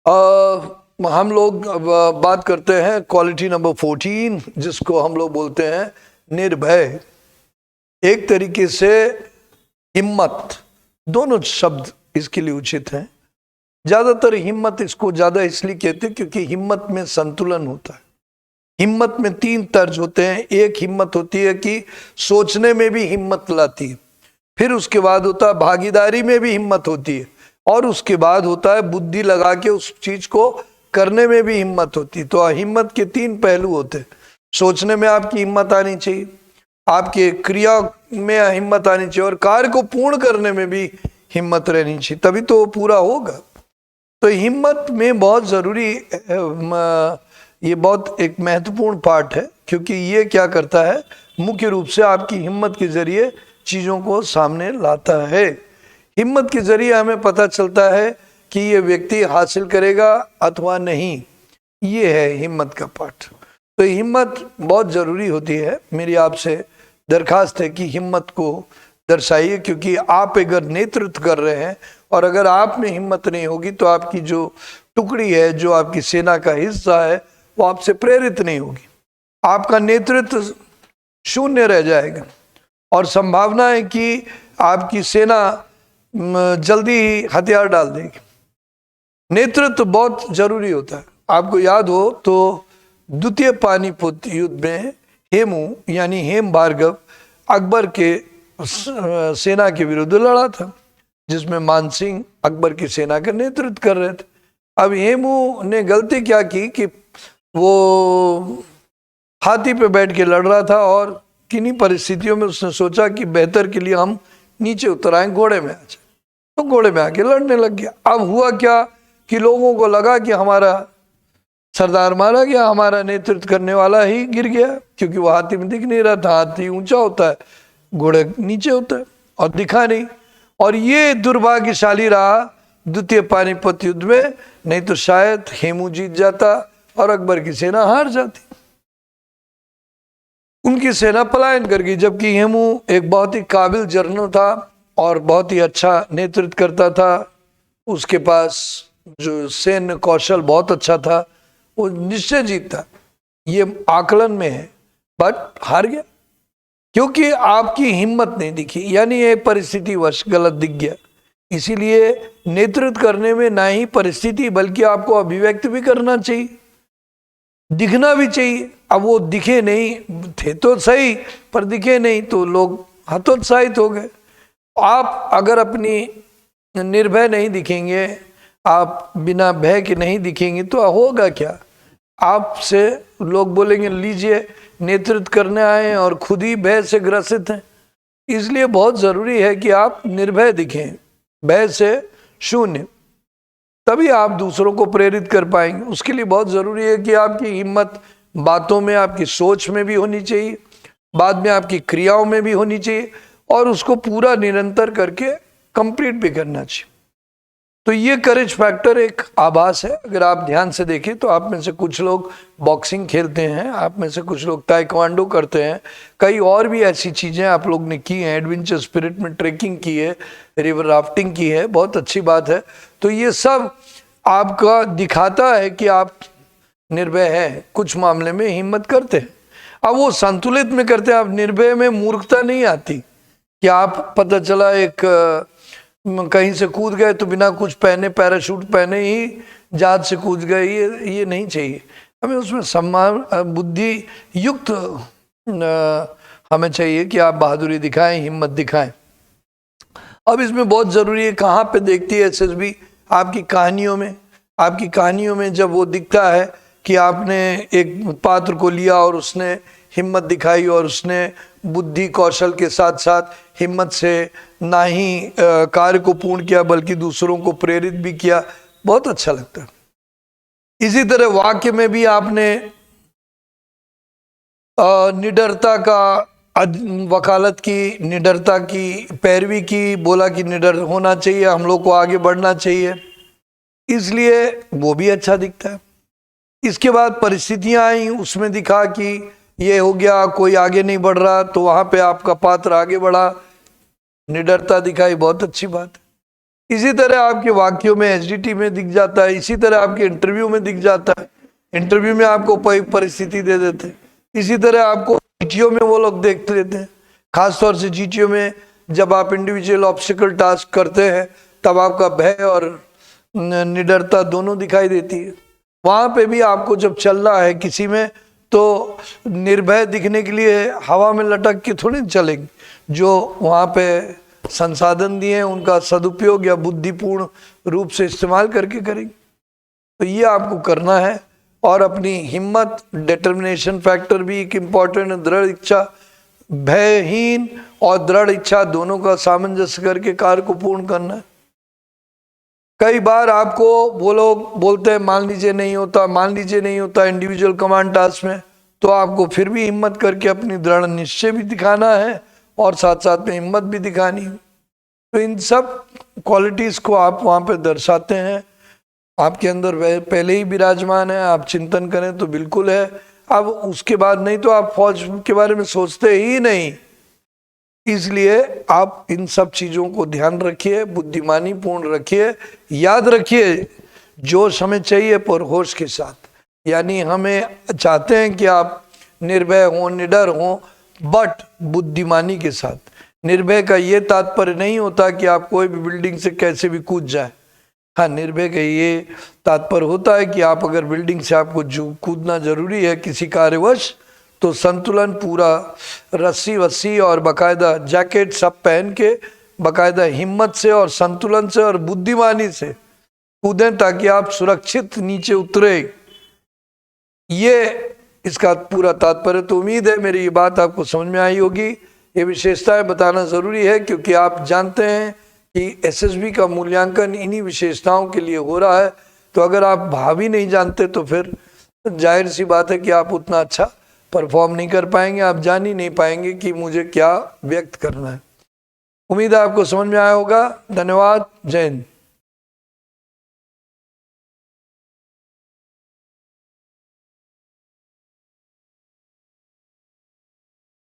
हम लोग बात करते हैं क्वालिटी नंबर 14, जिसको हम लोग बोलते हैं निर्भय। एक तरीके से हिम्मत, दोनों शब्द इसके लिए उचित हैं। ज्यादातर हिम्मत इसको ज्यादा इसलिए कहते हैं क्योंकि हिम्मत में संतुलन होता है। हिम्मत में 3 तर्ज होते हैं। एक हिम्मत होती है कि सोचने में भी हिम्मत लाती है, फिर उसके बाद होता है भागीदारी में भी हिम्मत होती है, और उसके बाद होता है बुद्धि लगा के उस चीज को करने में भी हिम्मत होती है। तो हिम्मत के 3 पहलू होते हैं। सोचने में आपकी हिम्मत आनी चाहिए, आपके क्रिया में हिम्मत आनी चाहिए, और कार्य को पूर्ण करने में भी हिम्मत रहनी चाहिए, तभी तो वो पूरा होगा। तो हिम्मत में बहुत जरूरी, ये बहुत एक महत्वपूर्ण पार्ट है, क्योंकि ये क्या करता है, मुख्य रूप से आपकी हिम्मत के जरिए चीजों को सामने लाता है। हिम्मत के जरिए हमें पता चलता है कि ये व्यक्ति हासिल करेगा अथवा नहीं। ये है हिम्मत का पार्ट। तो हिम्मत बहुत जरूरी होती है। मेरी आपसे दरखास्त है कि हिम्मत को दर्शाइए, क्योंकि आप अगर नेतृत्व कर रहे हैं और अगर आप में हिम्मत नहीं होगी तो आपकी जो टुकड़ी है, जो आपकी सेना का हिस्सा है, वो आपसे प्रेरित नहीं होगी। आपका नेतृत्व शून्य रह जाएगा और संभावना है कि आपकी सेना जल्दी ही हथियार डाल देगी। नेतृत्व बहुत जरूरी होता है। आपको याद हो तो द्वितीय पानीपत युद्ध में हेमू यानी हेम भार्गव अकबर के सेना के विरुद्ध लड़ा था, जिसमें मानसिंह अकबर की सेना का नेतृत्व कर रहे थे। अब हेमू ने गलती क्या की कि वो हाथी पे बैठ के लड़ रहा था, और किन्हीं परिस्थितियों में उसने सोचा कि बेहतर के लिए हम नीचे उतर आए, घोड़े में आ जाए। तो घोड़े में आके लड़ने लग गया। अब हुआ क्या कि लोगों को लगा कि हमारा सरदार मारा गया, हमारा नेतृत्व करने वाला ही गिर गया, क्योंकि वो हाथी में दिख नहीं रहा था। हाथी ऊंचा होता है, घोड़े नीचे होता है, और दिखा नहीं। और ये दुर्भाग्यशाली रहा द्वितीय पानीपत युद्ध में, नहीं तो शायद हेमू जीत जाता और अकबर की सेना हार जाती। उनकी सेना पलायन कर गई, जबकि हेमू एक बहुत ही काबिल जनरल था और बहुत ही अच्छा नेतृत्व करता था। उसके पास जो सैन्य कौशल बहुत अच्छा था, वो निश्चय जीतता, ये आकलन में है, बट हार गया क्योंकि आपकी हिम्मत नहीं दिखी, यानी एक परिस्थिति वश गलत दिख गया। इसीलिए नेतृत्व करने में ना ही परिस्थिति बल्कि आपको अभिव्यक्त भी करना चाहिए, दिखना भी चाहिए। अब वो दिखे नहीं, थे तो सही पर दिखे नहीं, तो लोग हतोत्साहित हो गए। आप अगर अपनी निर्भय नहीं दिखेंगे, आप बिना भय के नहीं दिखेंगे, तो होगा क्या? आपसे लोग बोलेंगे लीजिए नेतृत्व करने आए हैं और खुद ही भय से ग्रसित हैं। इसलिए बहुत जरूरी है कि आप निर्भय दिखें, भय से शून्य, तभी आप दूसरों को प्रेरित कर पाएंगे। उसके लिए बहुत जरूरी है कि आपकी हिम्मत बातों में, आपकी सोच में भी होनी चाहिए, बाद में आपकी क्रियाओं में भी होनी चाहिए, और उसको पूरा निरंतर करके कंप्लीट भी करना चाहिए। तो ये करेज फैक्टर एक आभास है। अगर आप ध्यान से देखें तो आप में से कुछ लोग बॉक्सिंग खेलते हैं, आप में से कुछ लोग ताइक्वांडो करते हैं, कई और भी ऐसी चीज़ें आप लोग ने की हैं। एडवेंचर स्पिरिट में ट्रेकिंग की है, रिवर राफ्टिंग की है, बहुत अच्छी बात है। तो ये सब आपका दिखाता है कि आप निर्भय हैं, कुछ मामले में हिम्मत करते हैं। अब वो संतुलित में करते हैं। आप निर्भय में मूर्खता नहीं आती कि आप पता चला एक कहीं से कूद गए तो बिना कुछ पहने, पैराशूट पहने ही जहाज से कूद गए, ये नहीं चाहिए हमें। उसमें सम्मान, बुद्धि युक्त हमें चाहिए कि आप बहादुरी दिखाएं, हिम्मत दिखाएं। अब इसमें बहुत जरूरी है, कहाँ पे देखती है एसएसबी? आपकी कहानियों में। आपकी कहानियों में जब वो दिखता है कि आपने एक पात्र को लिया और उसने हिम्मत दिखाई, और उसने बुद्धि कौशल के साथ साथ हिम्मत से ना ही कार्य को पूर्ण किया बल्कि दूसरों को प्रेरित भी किया, बहुत अच्छा लगता है। इसी तरह वाक्य में भी आपने निडरता का वकालत की, निडरता की पैरवी की, बोला कि निडर होना चाहिए, हम लोग को आगे बढ़ना चाहिए, इसलिए वो भी अच्छा दिखता है। इसके बाद परिस्थितियां आई, उसमें दिखा कि ये हो गया, कोई आगे नहीं बढ़ रहा, तो वहां पे आपका पात्र आगे बढ़ा, निडरता दिखाई, बहुत अच्छी बात है। इसी तरह आपके वाक्यों में एसडीटी में दिख जाता है, इसी तरह आपके इंटरव्यू में दिख जाता है, इंटरव्यू में आपको परिस्थिति दे देते हैं, इसी तरह आपको जीटीओ में वो लोग देख लेते हैं। खासतौर से जीटीओ में जब आप इंडिविजुअल ऑब्स्टिकल टास्क करते हैं तब आपका भय और निडरता दोनों दिखाई देती है। वहां पे भी आपको जब चल रहा है किसी में तो निर्भय दिखने के लिए हवा में लटक के थोड़ी चलेंगे, जो वहां पे संसाधन दिए हैं उनका सदुपयोग या बुद्धिपूर्ण रूप से इस्तेमाल करके करेंगे। तो ये आपको करना है। और अपनी हिम्मत, डिटर्मिनेशन फैक्टर भी एक इम्पॉर्टेंट है। दृढ़ इच्छा, भयहीन और दृढ़ इच्छा दोनों का सामंजस्य करके कार्य को पूर्ण करना है। कई बार आपको वो लोग बोलते हैं मान लीजिए नहीं होता इंडिविजुअल कमांड टास्क में, तो आपको फिर भी हिम्मत करके अपनी दृढ़ निश्चय भी दिखाना है और साथ साथ में हिम्मत भी दिखानी है। तो इन सब क्वालिटीज को आप वहाँ पे दर्शाते हैं, आपके अंदर वह पहले ही विराजमान है। आप चिंतन करें तो बिल्कुल है। अब उसके बाद नहीं तो आप फौज के बारे में सोचते ही नहीं। इसलिए आप इन सब चीज़ों को ध्यान रखिए, बुद्धिमानी पूर्ण रखिए, याद रखिए जोश हमें चाहिए पर होश के साथ। यानी हमें चाहते हैं कि आप निर्भय हों, निडर हों, बट बुद्धिमानी के साथ। निर्भय का ये तात्पर्य नहीं होता कि आप कोई भी बिल्डिंग से कैसे भी कूद जाए। हाँ, निर्भय का ये तात्पर्य होता है कि आप अगर बिल्डिंग से आपको कूदना जरूरी है किसी कार्यवश, तो संतुलन पूरा, रस्सी वस्सी और बाकायदा जैकेट सब पहन के बाकायदा हिम्मत से और संतुलन से और बुद्धिमानी से कूदें ताकि आप सुरक्षित नीचे उतरे। ये इसका पूरा तात्पर्य। तो उम्मीद है मेरी ये बात आपको समझ में आई होगी। ये विशेषताएं बताना ज़रूरी है क्योंकि आप जानते हैं कि एसएसबी का मूल्यांकन इन्हीं विशेषताओं के लिए हो रहा है। तो अगर आप भावी नहीं जानते तो फिर जाहिर सी बात है कि आप उतना अच्छा परफॉर्म नहीं कर पाएंगे, आप जान ही नहीं पाएंगे कि मुझे क्या व्यक्त करना है। उम्मीद है आपको समझ में आया होगा। धन्यवाद। जय हिंद।